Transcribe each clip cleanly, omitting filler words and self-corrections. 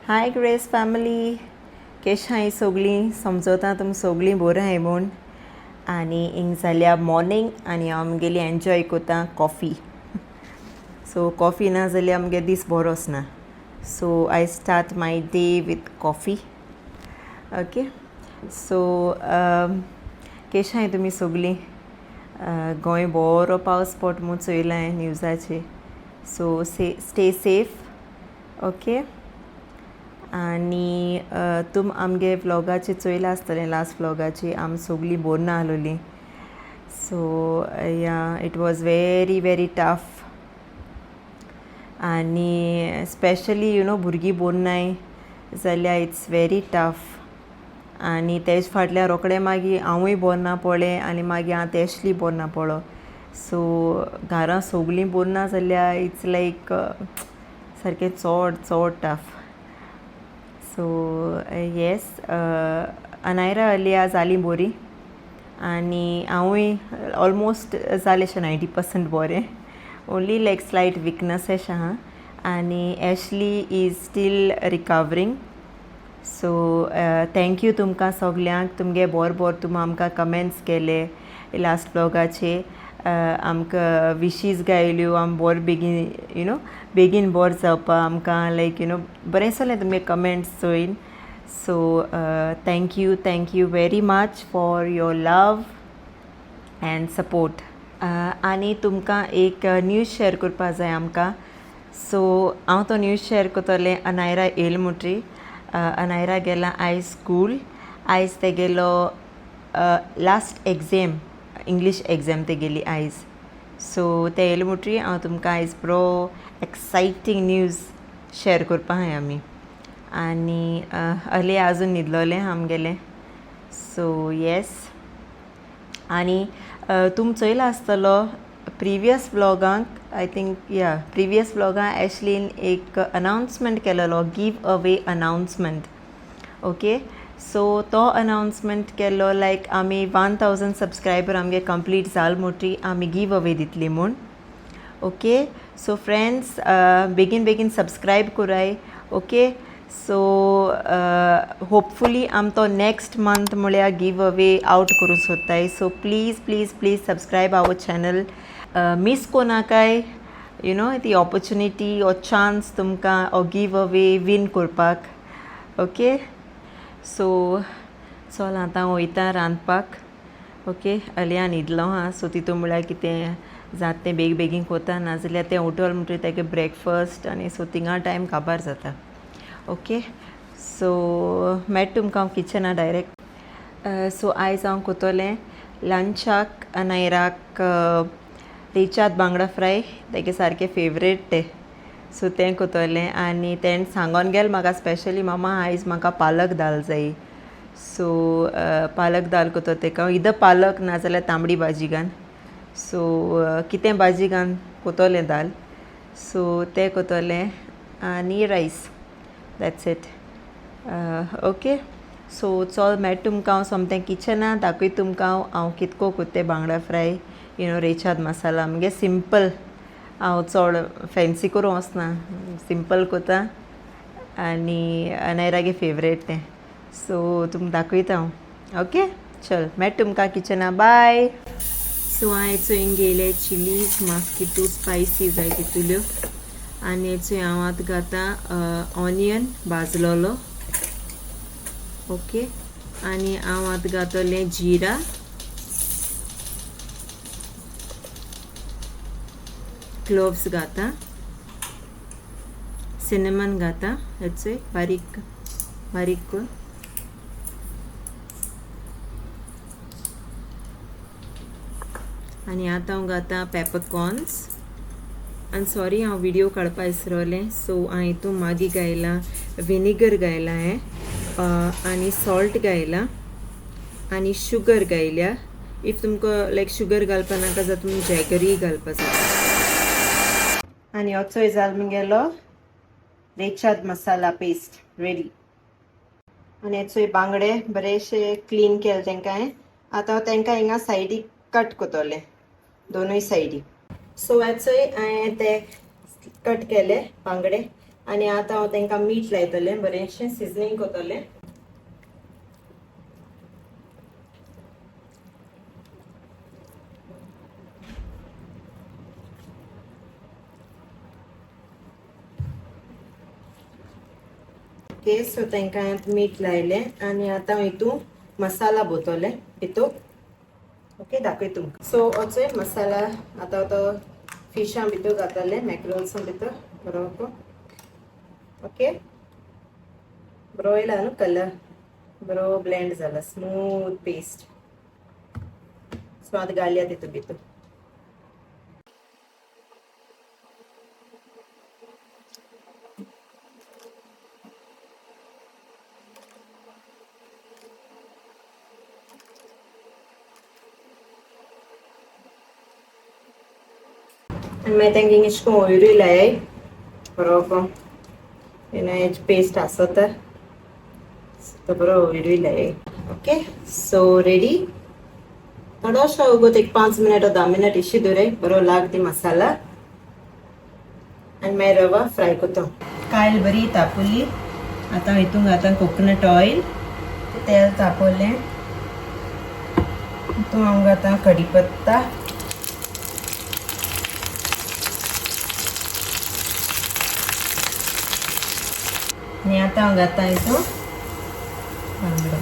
हाय grace family, केश हाय सगळीं? समजता तुम सगळीं बरो हाय म्हूण. आनी हिंग जाल्या मॉर्निंग आनी हांव आमगेली एन्जॉय कोता कॉफी. सो कॉफी ना जाल्यार आमगे दीस बरो वचना. So I start my day with coffee. Okay, so केश हाय तुमी सगळीं? गोंय बरो पावस पडटा म्हूण चोयलां हांवें न्यूजाचेर. So stay safe. ओके, आनी तुम आमगे व्लॉगाचेर चोयलां आसतलें, लास्ट व्लॉगाचेर आमी सगळीं बोरना आहलोलीं. सो या it was very very tough. आनी स्पेशली भुरगीं बोरनाय जाल्यार इट्स वेरी टफ. आनी तेज फाटल्यान रोखडें मागीर हांवूय बोरना पडलें आनी मागीर हांव तेशली बोरना पडलो. सो घरां सगळीं बोरना जाल्यार इट्स लायक सारकें चोड टफ. सो येस, अनायरा आयल्या जालीं बोरीं आनी हांवूय ऑलमोस्ट जालें अशें 90% बोरें. ओन्ली लायक स्लायट विकनस एशें आहा. आनी Ashley is still recovering. So thank you तुमकां सगल्यांक. तुमगे बोर तुमी आमकां कमेंट्स केले लास्ट व्लॉगाचेर. आमकां विशीज गायल्यो आमी बोर बेगीन बेगीन बोर जावपा आमकां लायक बरें दिसलें तुमगे कमेंट्स चोयन. So thank you very much for your love and support. आनी तुमकां एक न्यूज शेअर करपा जाय आमकां. सो हांव तो न्यूज शेअर कोत्तोलें. अनायरा येयला म्हुटी. अनायरा गेला आयज स्कूल. आयज तेगेलो लास्ट एग्जाम, इंग्लीश एग्जाम तेगेली आयज. सो ते येयले म्हुटी हांव तुमकां आयज बरो एक्सायटींग न्यूज शेअर करपा हांय आमी. आनी हले आजून न्हिदलोलें आमगेलें. सो येस, आनी तुमी चोयलां आसतलो प्रिवियस व्लॉगांक आय थिंक प्रिवियस व्लॉगां एशलीन एक अनाउन्समेंट केलेलो, give away announcement. Okay, so तो अनाउन्समेंट केल्लो लायक आमी 1000 सबस्क्रायबर आमगे कंप्लीट जाल म्हुटी आमी गिव अवे दितली म्हूण. ओके, सो फ्रेंड्स बेगीन सबस्क्रायब कोराय. ओके, सो होपफुली आमी तो नेक्स्ट मंथ म्हळ्यार गिव अवे आउट करूं सोदताय. So please subscribe our channel. Miss कोनाकाय ती ऑपॉर्च्युनिटी ओ चान्स तुमकां ओ गिव अवे विन करपाक. ओके, सो चल आतां वयता रांदपाक. ओके, हल्या न्हिदलो हा. सो तितून म्हळ्यार कितें जाता तें बेगीन कोता, नाजाल्यार तें उठोल म्हणटरी तेगे ब्रेकफास्ट आनी सो थिंगा टायम काबार जाता. ओके, सो मेळटा तुमकां हांव किचना डायरेक्ट. सो आयज हांव कोत्तोलें लंचाक अनायराक रेचाद बांगडा फ्राय, तेगे सारकें फेवरेट तें. सो तें कोत्तोलें. आनी तेणें सांगोन गेल म्हाका स्पेशली, मामा आयज म्हाका पालक दाल जायी. सो पालक दाल कोत्तो तेका. इदर पालक नाजाल्यार तांबडी भाजी घान. सो कितें भाजी घान कोत्तोलें दाल. सो तें कोत्तोलें आनी रायस. That's it. ओके, सो चल मेळटा तुमकां हांव सोमतें किचना दाखयता तुमकां हांव कितको कोत्तें बांगडा फ्राय रेचाद मसाला. आमगे सिंपल, हांव चड फॅन्सी करूं वचना, सिंपल कोता आनी अनायरागे फेवरेट तें. सो तुमकां दाखयता हांव. ओके, चल मेळटा तुमकां किचना. बाय. सो हांवें चोयन घेयले चिलीज, मास्किटो स्पायसी जाय तितुल्यो. आनी हेचो हांव आतां घातां ऑनियन भाजलोलो. ओके, आनी हांव आतां घातोलें जिरा, क्लोव्स घाता, सिनेमन घाता हेचो बारीक करून. आनी आतां हांव घातां पेपरकॉर्न्स. आनी सॉरी हांव व्हिडियो काडपा विसरोलें. सो हांवें हितून मागी घायलां विनेगर घायलां आनी सॉल्ट घायलां आनी शुगर घायल्या. इफ तुमकां लायक शुगर घालपा नाका जाल्यार तुमी जॅगरी घालपा जाता. आनी होचोय जाल मुगेलो रेचाद मसाला पेस्ट रेडी. आनी हेचोय बांगडे बरेशे क्लीन केले तेंकां हांवें. आतां तेंकां हिंगा सायडीक कट कोतोले दोनूय सायडी. सो हेचोय हांवें ते कट केले बांगडे आनी आतां हांव तेंकां मीठ लायतलें बरेंशें सिजनींग कोतोलें. ओके सो तेंकां मीठ लायलें आनी आतां हितू मसाला बोतोले हितू. ओके दाखय तुमकां. सो होचोय मसाला आतां तो फिशां भितर घातले मॅक्रोल्सां भितर बरोबर. ओके बरो येयला न्हू कलर, बरो ब्लेंड जाला स्मूथ पेस्ट. सो आतां घालया तितू भितर. आनी मागीर तेंकां इंग एशें कोन्न ओयरूय लायाय बरोबर. हेज पेस्ट आसता तो बरो ओयरूय लायाय. Okay so ready. थोडोसो उगोत एक 5 मिनट ओ 10 मिनट इशी दवराय बरो लागती मसाला. आनी मागीर रवा फ्राय कोतो. कायल बरी तापोली. आतां हितून घालता कोकोनट ऑयल. तेल तापोलें हितून हांव घालता कढीपत्ता. आनी आतां हांव घालता हितून बांगडो.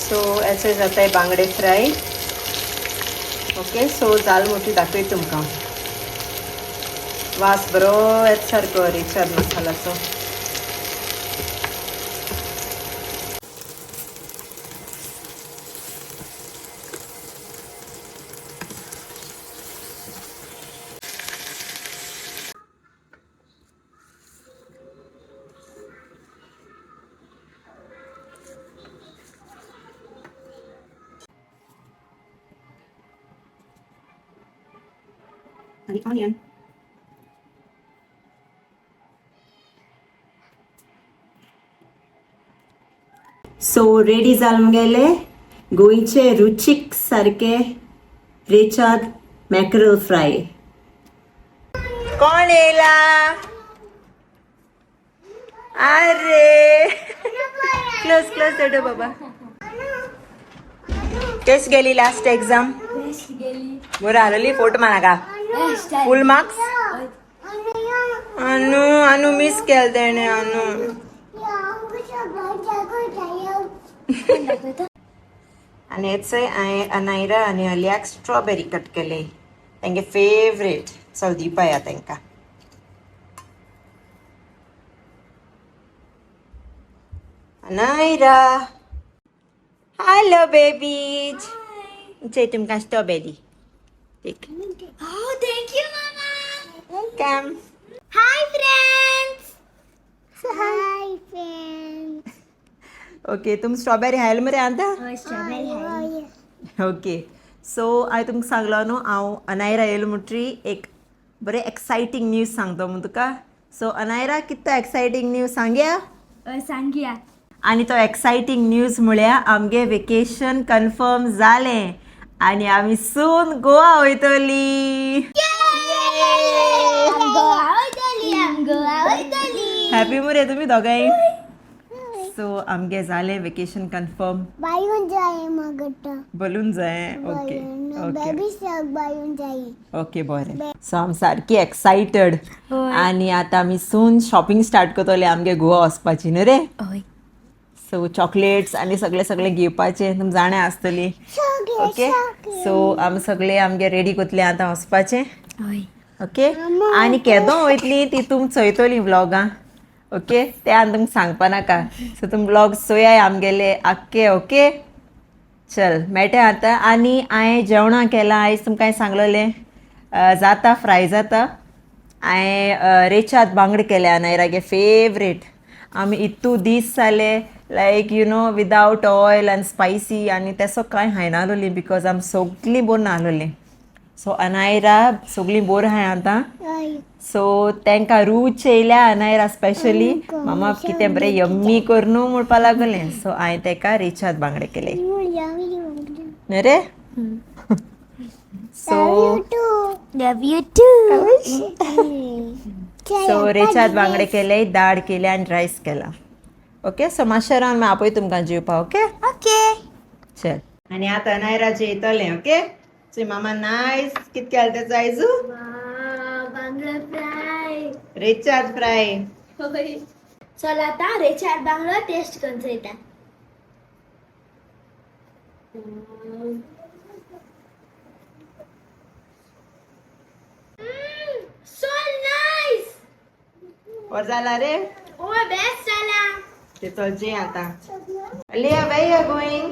सो हेचे जाताय बांगडे फ्राय. ओके सो जाल मोठी दाखय तुमकां. वास बरो येत सारको रेचाद मसालाचो. आणि ऑनियन. सो रेडी जाल मुगेले गोंयचे रुचीक सारके रेचाद मॅक्रल फ्राय. कोण येयला? अरे क्लोज क्लोज देडो बाबा. केस गेली लास्ट एग्जाम? बरं आलेली फोटो मानाका फुल मार्क्स. अनु अनु मिस केल तेणे अनु. आनी हेचोय हांवें अनायरा आनी अलियाक स्ट्रॉबेरी कट केले तेंगे फेवरेट. चल दिवपाया तेंकां. Anaira hello babies. चे तुमकां strawberry. Oh, thank you, Mama. Welcome. Hi, friends. Hi, friends. Okay तुम स्ट्रॉबेरी हायल मरे आंता. Strawberry. ओके सो हांवें तुमकां सांगलो न्हू हांव अनायरा येयलो म्हणटरी एक बरें एक्सायटींग न्यूज सांगतो म्हूण तुका. सो अनायरा कितें एक्सायटींग न्यूज सांगया. सांगया. आनी तो एक्सायटींग न्यूज म्हळ्यार आमगे वेकेशन कन्फर्म जालें आनी आमी सून गोवा वयतली. हॅपी मरे तुमी दोगांय. सो आमगे जालें वेकेशन कन्फर्म. बायून जाय मगट. बलून जाय. ओके ओके बेबी सग बायून जाय. ओके बरें. सो आम सारकी एक्सायटेड. आनी आतां आमी सून शॉपिंग स्टार्ट करतले आमगे गोवा वचपाची न्हू रे. सो चॉकलेट्स आनी सगळे सगळे घेवपाचे तुम जाणें आसतली. ओके सो आमी सगळे आमगे रेडी कोतले आतां वचपाचें. ओके आनी केदो वयतली ती तुम चोयतली व्लॉगां. ओके ते आनी तुमकां सांगपा नाका. सो तुम व्लॉग चोयाय आमगेले आख्खे. ओके चल मेळटा आतां. आनी हांवें जेवणां केलां आयज तुमकां हांवें सांगलोलें जाता फ्राय जाता. हांवें रेचाद बांगडे केले अनायरागे फेवरेट. आमी इतू दीस जाले like you know without oil आनी स्पायसी आनी तेसो कांय खायना आसलोली बिकॉज आमी सगळीं बोर ना आसलोली सो अनायरा सगळीं बोर आहाय आतां सो तांकां रूच येयल्या अनायरा स्पेशली मामा कितें बरें यम्मी कर न्हू म्हणपा लागलें सो हांवें ताका रेचाद बांगडे केले न्हू रे so love you too so रेचाद बांगडे केले दाळ केले आनी रायस केला ओके सो मातशें रावन मागीर आपय तुमकां जेवपा ओके ओके चल आनी आतां अनायरा जेयतलें ओके सो मामा नायस कितें केलें तें जायजू बांगडा फ्राय रेचाद फ्राय चल आता रेचाद बांगडा टेस्ट करून जायता सो नाइस वर जाला रे ओ बेस्ट झाला ते चल जेय आतां लिया वेर यू आर गोईंग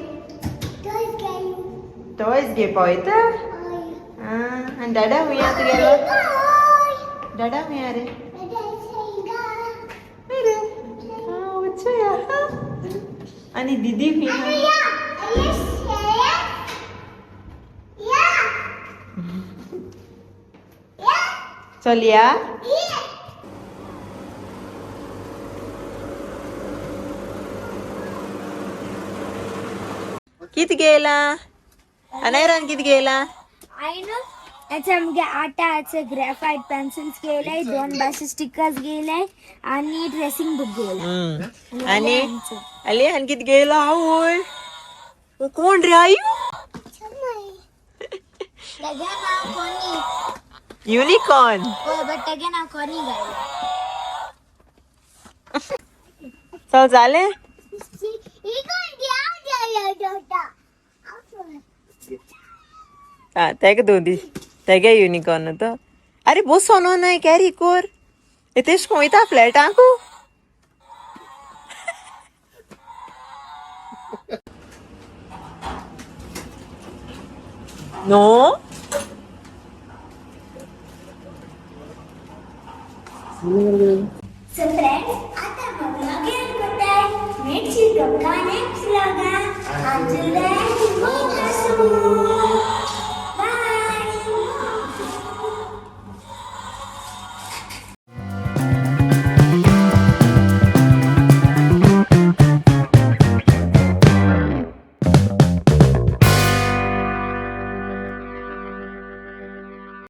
टॉयज घेवपा वयता आनी दादा हुंया तुगेलो दादा हुंया रे रे वचूया आनी दीदी हुंया चल या कित गेला अनायरान कित गेला आईनं याचे मग आटाचे ग्रेफाइट पेन्सिल्स गेले 2 भाषे स्टिकर्स गेले आणि ड्रेसिंग बुक गेले आणि अली आन कित गेला आवय कोण रे आयु तेगे नाव कोणी युनिकॉर्न ओ बट तेगे नाव कोणी गायला चल जाले तेगे दोदी तेगे युनिकॉर्न तो अरे बो सोनो नाय कॅरी कोर तेश कोण वयता फ्लॅटाकू नो So friends, आता हम vlog end करताय. Next तुमका next vlog. Until then,